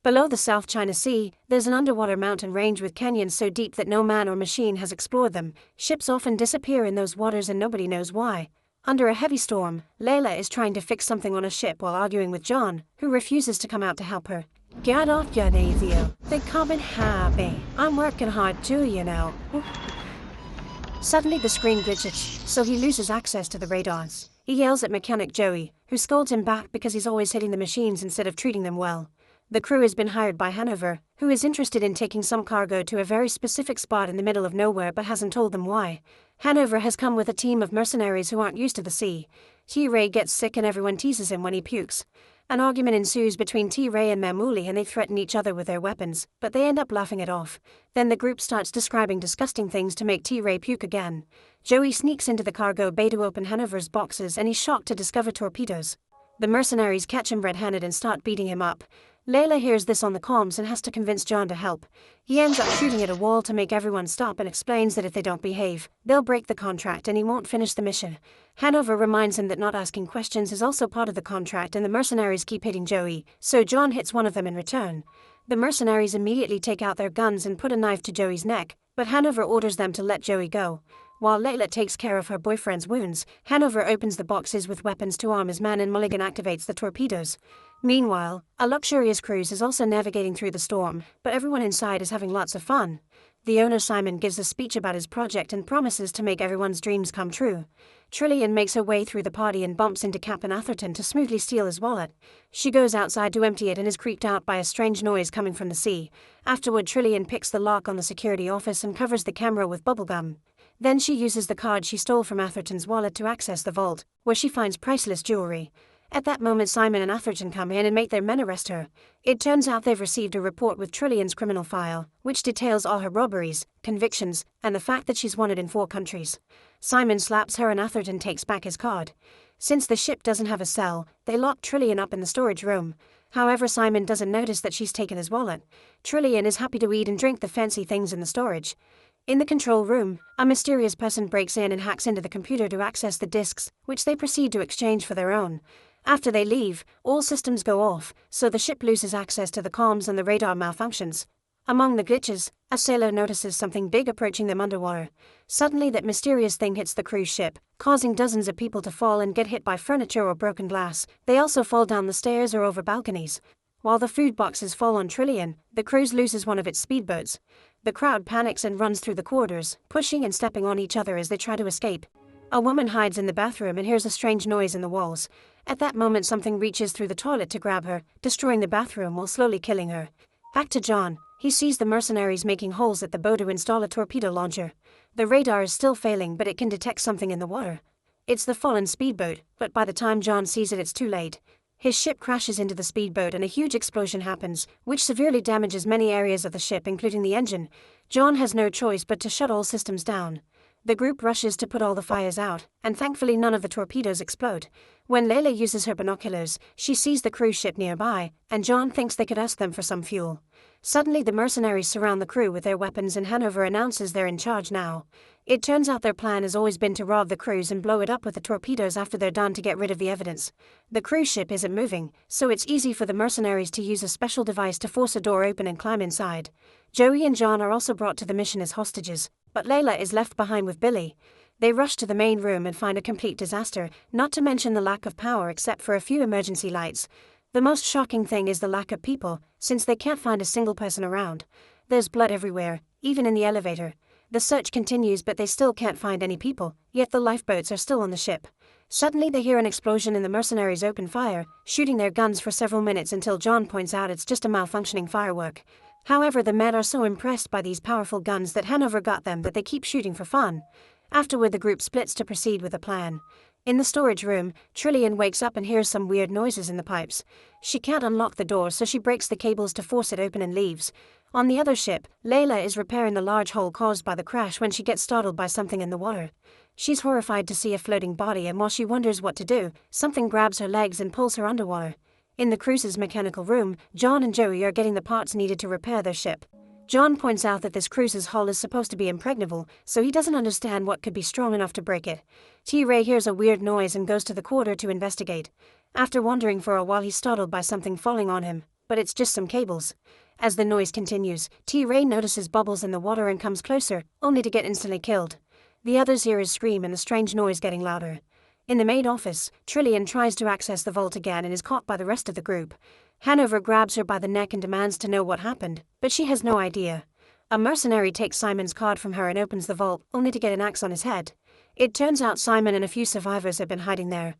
Below the South China Sea, there's an underwater mountain range with canyons so deep that no man or machine has explored them. Ships often disappear in those waters and nobody knows why. Under a heavy storm, Layla is trying to fix something on a ship while arguing with John, who refuses to come out to help her. Get off your Theo. They come in happy. I'm working hard too, you know. Suddenly the screen glitches, so he loses access to the radars. He yells at mechanic Joey, who scolds him back because he's always hitting the machines instead of treating them well. The crew has been hired by Hanover, who is interested in taking some cargo to a very specific spot in the middle of nowhere but hasn't told them why. Hanover has come with a team of mercenaries who aren't used to the sea. T-Ray gets sick and everyone teases him when he pukes. An argument ensues between T-Ray and Mamuli and they threaten each other with their weapons, but they end up laughing it off. Then the group starts describing disgusting things to make T-Ray puke again. Joey sneaks into the cargo bay to open Hanover's boxes and he's shocked to discover torpedoes. The mercenaries catch him red-handed and start beating him up. Layla hears this on the comms and has to convince John to help. He ends up shooting at a wall to make everyone stop and explains that if they don't behave, they'll break the contract and he won't finish the mission. Hanover reminds him that not asking questions is also part of the contract and the mercenaries keep hitting Joey, so John hits one of them in return. The mercenaries immediately take out their guns and put a knife to Joey's neck, but Hanover orders them to let Joey go. While Layla takes care of her boyfriend's wounds, Hanover opens the boxes with weapons to arm his man and Mulligan activates the torpedoes. Meanwhile, a luxurious cruise is also navigating through the storm, but everyone inside is having lots of fun. The owner Simon gives a speech about his project and promises to make everyone's dreams come true. Trillian makes her way through the party and bumps into Captain Atherton to smoothly steal his wallet. She goes outside to empty it and is creeped out by a strange noise coming from the sea. Afterward, Trillian picks the lock on the security office and covers the camera with bubblegum. Then she uses the card she stole from Atherton's wallet to access the vault, where she finds priceless jewelry. At that moment, Simon and Atherton come in and make their men arrest her. It turns out they've received a report with Trillian's criminal file, which details all her robberies, convictions, and the fact that she's wanted in 4 countries. Simon slaps her and Atherton takes back his card. Since the ship doesn't have a cell, they lock Trillian up in the storage room. However, Simon doesn't notice that she's taken his wallet. Trillian is happy to eat and drink the fancy things in the storage. In the control room, a mysterious person breaks in and hacks into the computer to access the disks, which they proceed to exchange for their own. After they leave, all systems go off, so the ship loses access to the comms and the radar malfunctions. Among the glitches, a sailor notices something big approaching them underwater. Suddenly that mysterious thing hits the cruise ship, causing dozens of people to fall and get hit by furniture or broken glass. They also fall down the stairs or over balconies. While the food boxes fall on Trillian, the cruise loses one of its speedboats. The crowd panics and runs through the corridors, pushing and stepping on each other as they try to escape. A woman hides in the bathroom and hears a strange noise in the walls. At that moment, something reaches through the toilet to grab her, destroying the bathroom while slowly killing her. Back to John. He sees the mercenaries making holes at the bow to install a torpedo launcher. The radar is still failing, but it can detect something in the water. It's the fallen speedboat, but by the time John sees it, it's too late. His ship crashes into the speedboat and a huge explosion happens, which severely damages many areas of the ship, including the engine. John has no choice but to shut all systems down. The group rushes to put all the fires out, and thankfully none of the torpedoes explode. When Layla uses her binoculars, she sees the cruise ship nearby, and John thinks they could ask them for some fuel. Suddenly the mercenaries surround the crew with their weapons and Hanover announces they're in charge now. It turns out their plan has always been to rob the cruise and blow it up with the torpedoes after they're done to get rid of the evidence. The cruise ship isn't moving, so it's easy for the mercenaries to use a special device to force a door open and climb inside. Joey and John are also brought to the mission as hostages, but Layla is left behind with Billy. They rush to the main room and find a complete disaster, not to mention the lack of power except for a few emergency lights. The most shocking thing is the lack of people, since they can't find a single person around. There's blood everywhere, even in the elevator. The search continues, but they still can't find any people, yet the lifeboats are still on the ship. Suddenly they hear an explosion and the mercenaries open fire, shooting their guns for several minutes until John points out it's just a malfunctioning firework. However, the men are so impressed by these powerful guns that Hanover got them that they keep shooting for fun. Afterward, the group splits to proceed with a plan. In the storage room, Trillian wakes up and hears some weird noises in the pipes. She can't unlock the door, so she breaks the cables to force it open and leaves. On the other ship, Layla is repairing the large hole caused by the crash when she gets startled by something in the water. She's horrified to see a floating body, and while she wonders what to do, something grabs her legs and pulls her underwater. In the cruise's mechanical room, John and Joey are getting the parts needed to repair their ship. John points out that this cruise's hull is supposed to be impregnable, so he doesn't understand what could be strong enough to break it. T-Ray hears a weird noise and goes to the quarter to investigate. After wandering for a while, he's startled by something falling on him, but it's just some cables. As the noise continues, T-Ray notices bubbles in the water and comes closer, only to get instantly killed. The others hear his scream and the strange noise getting louder. In the maid office, Trillian tries to access the vault again and is caught by the rest of the group. Hanover grabs her by the neck and demands to know what happened, but she has no idea. A mercenary takes Simon's card from her and opens the vault, only to get an axe on his head. It turns out Simon and a few survivors have been hiding there.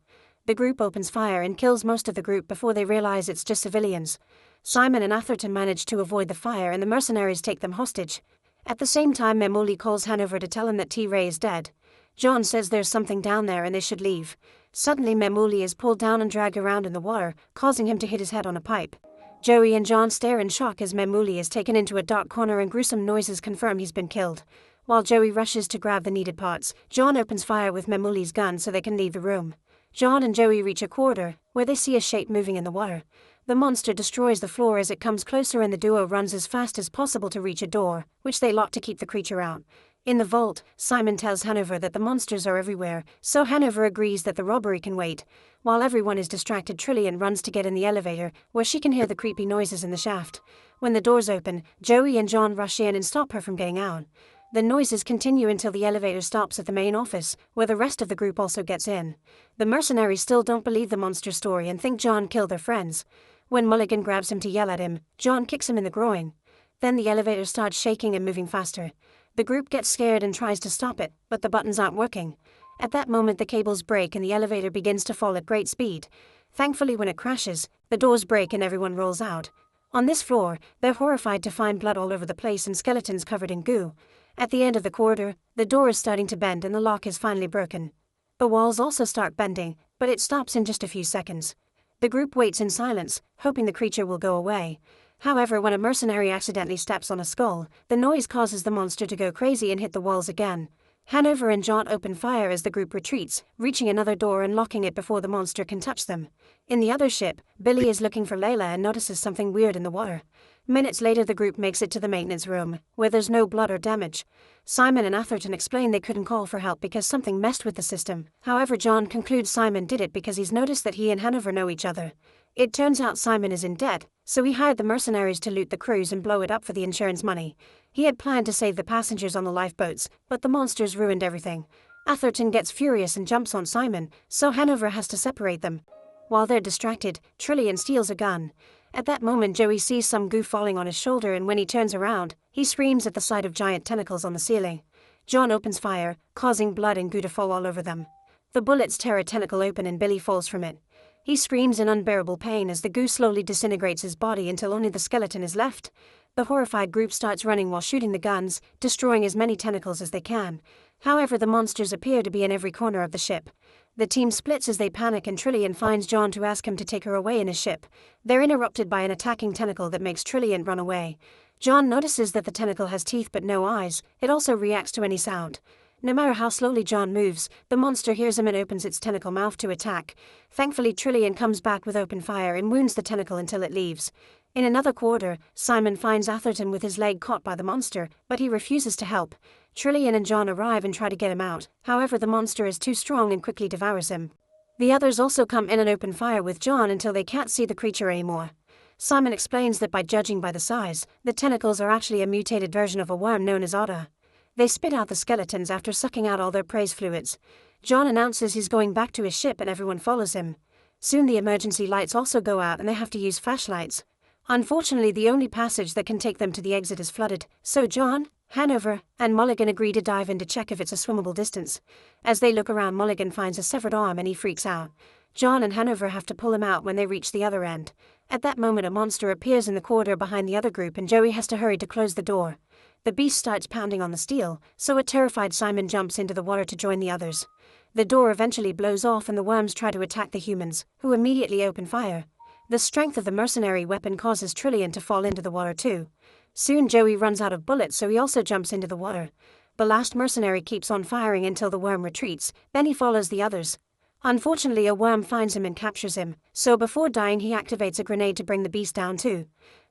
The group opens fire and kills most of the group before they realize it's just civilians. Simon and Atherton manage to avoid the fire and the mercenaries take them hostage. At the same time, Memoli calls Hanover to tell him that T-Ray is dead. John says there's something down there and they should leave. Suddenly Memoli is pulled down and dragged around in the water, causing him to hit his head on a pipe. Joey and John stare in shock as Memoli is taken into a dark corner and gruesome noises confirm he's been killed. While Joey rushes to grab the needed parts, John opens fire with Memoli's gun so they can leave the room. John and Joey reach a corridor, where they see a shape moving in the water. The monster destroys the floor as it comes closer and the duo runs as fast as possible to reach a door, which they lock to keep the creature out. In the vault, Simon tells Hanover that the monsters are everywhere, so Hanover agrees that the robbery can wait. While everyone is distracted, Trillian runs to get in the elevator, where she can hear the creepy noises in the shaft. When the doors open, Joey and John rush in and stop her from getting out. The noises continue until the elevator stops at the main office, where the rest of the group also gets in. The mercenaries still don't believe the monster story and think John killed their friends. When Mulligan grabs him to yell at him, John kicks him in the groin. Then the elevator starts shaking and moving faster. The group gets scared and tries to stop it, but the buttons aren't working. At that moment the cables break and the elevator begins to fall at great speed. Thankfully, when it crashes, the doors break and everyone rolls out. On this floor, they're horrified to find blood all over the place and skeletons covered in goo. At the end of the corridor, the door is starting to bend and the lock is finally broken. The walls also start bending, but it stops in just a few seconds. The group waits in silence, hoping the creature will go away. However, when a mercenary accidentally steps on a skull, the noise causes the monster to go crazy and hit the walls again. Hanover and John open fire as the group retreats, reaching another door and locking it before the monster can touch them. In the other ship, Billy is looking for Layla and notices something weird in the water. Minutes later the group makes it to the maintenance room, where there's no blood or damage. Simon and Atherton explain they couldn't call for help because something messed with the system. However, John concludes Simon did it because he's noticed that he and Hanover know each other. It turns out Simon is in debt, so he hired the mercenaries to loot the cruise and blow it up for the insurance money. He had planned to save the passengers on the lifeboats, but the monsters ruined everything. Atherton gets furious and jumps on Simon, so Hanover has to separate them. While they're distracted, Trillian steals a gun. At that moment Joey sees some goo falling on his shoulder and when he turns around, he screams at the sight of giant tentacles on the ceiling. John opens fire, causing blood and goo to fall all over them. The bullets tear a tentacle open and Billy falls from it. He screams in unbearable pain as the goo slowly disintegrates his body until only the skeleton is left. The horrified group starts running while shooting the guns, destroying as many tentacles as they can. However, the monsters appear to be in every corner of the ship. The team splits as they panic and Trillian finds John to ask him to take her away in his ship. They're interrupted by an attacking tentacle that makes Trillian run away. John notices that the tentacle has teeth but no eyes. It also reacts to any sound. No matter how slowly John moves, the monster hears him and opens its tentacle mouth to attack. Thankfully, Trillian comes back with open fire and wounds the tentacle until it leaves. In another corridor, Simon finds Atherton with his leg caught by the monster, but he refuses to help. Trillian and John arrive and try to get him out. However, the monster is too strong and quickly devours him. The others also come in and open fire with John until they can't see the creature anymore. Simon explains that by judging by the size, the tentacles are actually a mutated version of a worm known as otter. They spit out the skeletons after sucking out all their prey's fluids. John announces he's going back to his ship and everyone follows him. Soon the emergency lights also go out and they have to use flashlights. Unfortunately, the only passage that can take them to the exit is flooded, so John, Hanover, and Mulligan agree to dive in to check if it's a swimmable distance. As they look around, Mulligan finds a severed arm and he freaks out. John and Hanover have to pull him out when they reach the other end. At that moment a monster appears in the corridor behind the other group and Joey has to hurry to close the door. The beast starts pounding on the steel, so a terrified Simon jumps into the water to join the others. The door eventually blows off and the worms try to attack the humans, who immediately open fire. The strength of the mercenary weapon causes Trillian to fall into the water too. Soon Joey runs out of bullets, so he also jumps into the water. The last mercenary keeps on firing until the worm retreats, then he follows the others. Unfortunately, a worm finds him and captures him, so before dying he activates a grenade to bring the beast down too.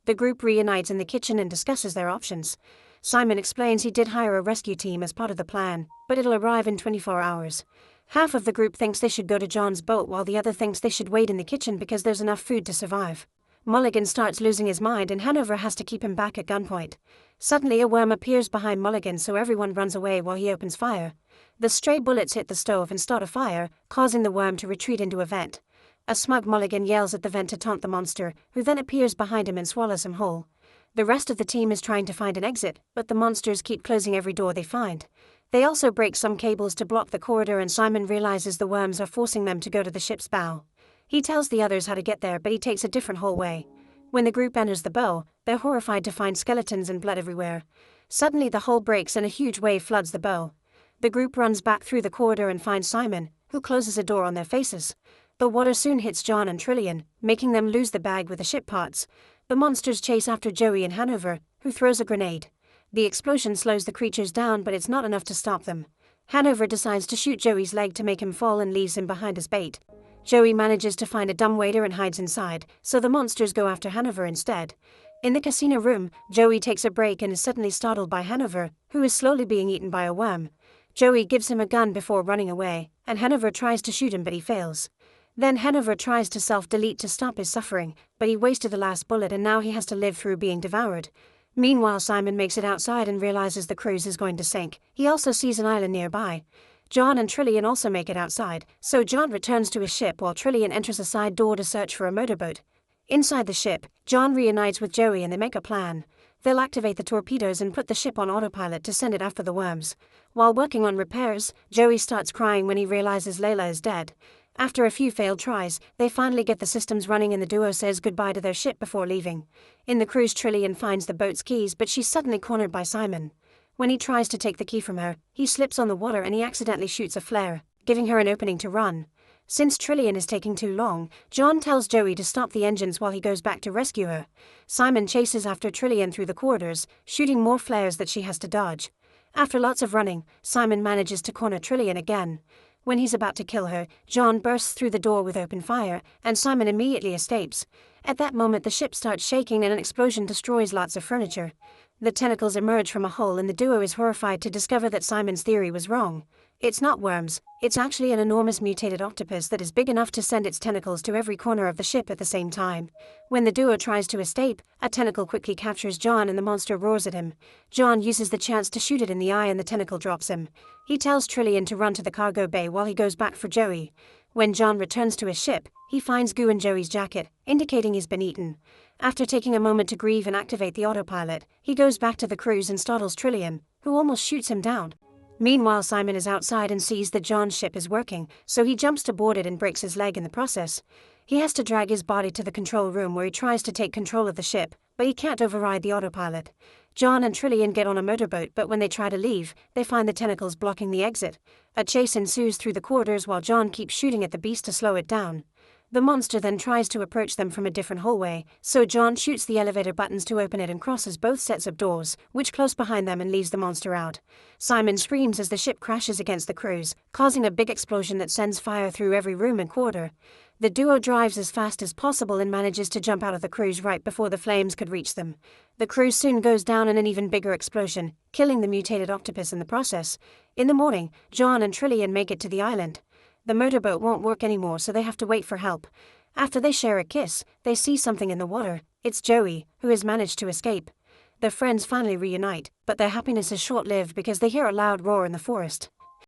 The group reunites in the kitchen and discusses their options. Simon explains he did hire a rescue team as part of the plan, but it'll arrive in 24 hours. Half of the group thinks they should go to John's boat while the other thinks they should wait in the kitchen because there's enough food to survive. Mulligan starts losing his mind and Hanover has to keep him back at gunpoint. Suddenly a worm appears behind Mulligan, so everyone runs away while he opens fire. The stray bullets hit the stove and start a fire, causing the worm to retreat into a vent. A smug Mulligan yells at the vent to taunt the monster, who then appears behind him and swallows him whole. The rest of the team is trying to find an exit, but the monsters keep closing every door they find. They also break some cables to block the corridor, and Simon realizes the worms are forcing them to go to the ship's bow. He tells the others how to get there, but he takes a different hallway. When the group enters the bow, they're horrified to find skeletons and blood everywhere. Suddenly the hull breaks and a huge wave floods the bow. The group runs back through the corridor and finds Simon, who closes a door on their faces. The water soon hits John and Trillian, making them lose the bag with the ship parts. The monsters chase after Joey and Hanover, who throws a grenade. The explosion slows the creatures down, but it's not enough to stop them. Hanover decides to shoot Joey's leg to make him fall and leaves him behind as bait. Joey manages to find a dumbwaiter and hides inside, so the monsters go after Hanover instead. In the casino room, Joey takes a break and is suddenly startled by Hanover, who is slowly being eaten by a worm. Joey gives him a gun before running away, and Hanover tries to shoot him but he fails. Then Hanover tries to self-delete to stop his suffering, but he wasted the last bullet and now he has to live through being devoured. Meanwhile, Simon makes it outside and realizes the cruise is going to sink. He also sees an island nearby. John and Trillian also make it outside, so John returns to his ship while Trillian enters a side door to search for a motorboat. Inside the ship, John reunites with Joey and they make a plan. They'll activate the torpedoes and put the ship on autopilot to send it after the worms. While working on repairs, Joey starts crying when he realizes Layla is dead. After a few failed tries, they finally get the systems running and the duo says goodbye to their ship before leaving. In the cruise, Trillian finds the boat's keys, but she's suddenly cornered by Simon. When he tries to take the key from her, he slips on the water and he accidentally shoots a flare, giving her an opening to run. Since Trillian is taking too long, John tells Joey to stop the engines while he goes back to rescue her. Simon chases after Trillian through the corridors, shooting more flares that she has to dodge. After lots of running, Simon manages to corner Trillian again. When he's about to kill her, John bursts through the door with open fire, and Simon immediately escapes. At that moment the ship starts shaking and an explosion destroys lots of furniture. The tentacles emerge from a hole and the duo is horrified to discover that Simon's theory was wrong. It's not worms, it's actually an enormous mutated octopus that is big enough to send its tentacles to every corner of the ship at the same time. When the duo tries to escape, a tentacle quickly captures John and the monster roars at him. John uses the chance to shoot it in the eye and the tentacle drops him. He tells Trillian to run to the cargo bay while he goes back for Joey. When John returns to his ship, he finds goo in Joey's jacket, indicating he's been eaten. After taking a moment to grieve and activate the autopilot, he goes back to the cruise and startles Trillian, who almost shoots him down. Meanwhile, Simon is outside and sees that John's ship is working, so he jumps to board it and breaks his leg in the process. He has to drag his body to the control room where he tries to take control of the ship, but he can't override the autopilot. John and Trillian get on a motorboat, but when they try to leave, they find the tentacles blocking the exit. A chase ensues through the corridors while John keeps shooting at the beast to slow it down. The monster then tries to approach them from a different hallway, so John shoots the elevator buttons to open it and crosses both sets of doors, which close behind them and leaves the monster out. Simon screams as the ship crashes against the cruise, causing a big explosion that sends fire through every room and corridor. The duo drives as fast as possible and manages to jump out of the cruise right before the flames could reach them. The cruise soon goes down in an even bigger explosion, killing the mutated octopus in the process. In the morning, John and Trillian make it to the island. The motorboat won't work anymore, so they have to wait for help. After they share a kiss, they see something in the water. It's Joey, who has managed to escape. The friends finally reunite, but their happiness is short-lived because they hear a loud roar in the forest.